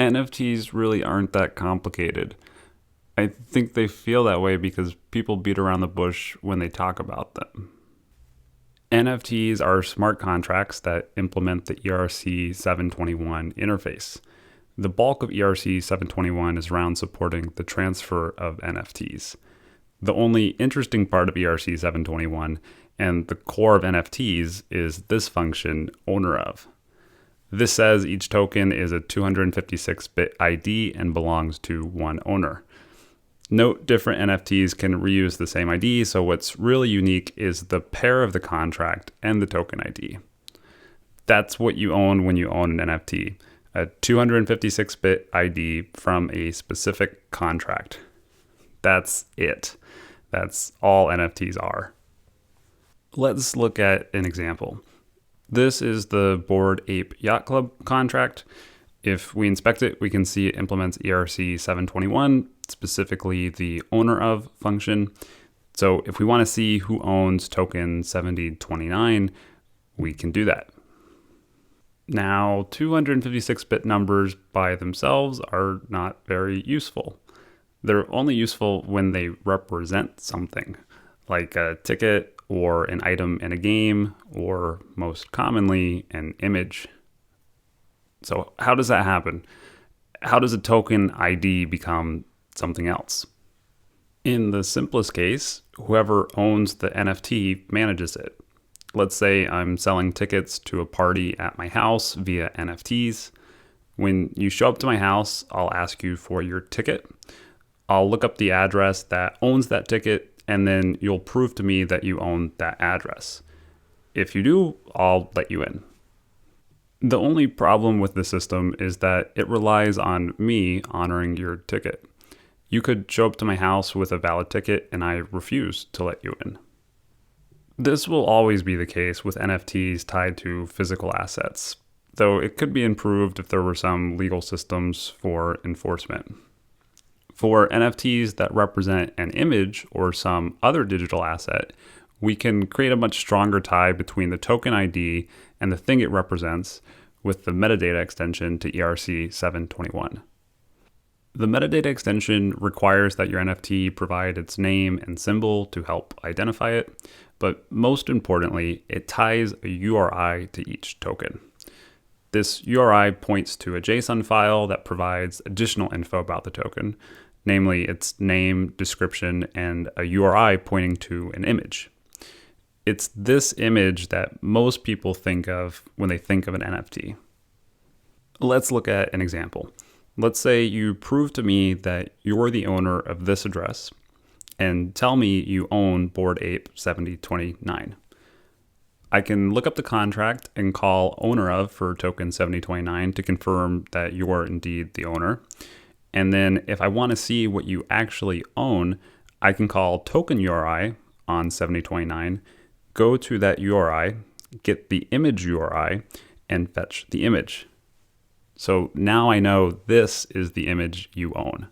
NFTs really aren't that complicated. I think they feel that way because people beat around the bush when they talk about them. NFTs are smart contracts that implement the ERC 721 interface. The bulk of ERC 721 is around supporting the transfer of NFTs. The only interesting part of ERC 721 and the core of NFTs is this function, owner of. This says each token is a 256-bit ID and belongs to one owner. Note different NFTs can reuse the same ID, so what's really unique is the pair of the contract and the token ID. That's what you own when you own an NFT, a 256-bit ID from a specific contract. That's it. That's all NFTs are. Let's look at an example. This is the Bored Ape Yacht Club contract. If we inspect it, we can see it implements ERC 721, specifically the owner of function. So if we want to see who owns token 7029, we can do that. Now, 256-bit numbers by themselves are not very useful. They're only useful when they represent something, like a ticket or an item in a game, or most commonly, an image. So how does that happen? How does a token ID become something else? In the simplest case, whoever owns the NFT manages it. Let's say I'm selling tickets to a party at my house via NFTs. When you show up to my house, I'll ask you for your ticket. I'll look up the address that owns that ticket, and then you'll prove to me that you own that address. If you do, I'll let you in. The only problem with the system is that it relies on me honoring your ticket. You could show up to my house with a valid ticket and I refuse to let you in. This will always be the case with NFTs tied to physical assets, though it could be improved if there were some legal systems for enforcement. For NFTs that represent an image or some other digital asset, we can create a much stronger tie between the token ID and the thing it represents with the metadata extension to ERC 721. The metadata extension requires that your NFT provide its name and symbol to help identify it, but most importantly, it ties a URI to each token. This URI points to a JSON file that provides additional info about the token, namely its name, description, and a URI pointing to an image. It's this image that most people think of when they think of an NFT. Let's look at an example. Let's say you prove to me that you're the owner of this address and tell me you own Bored Ape 7029. I can look up the contract and call owner of for token 7029 to confirm that you are indeed the owner. And then if I want to see what you actually own, I can call token URI on 7029, go to that URI, get the image URI, and fetch the image. So now I know this is the image you own.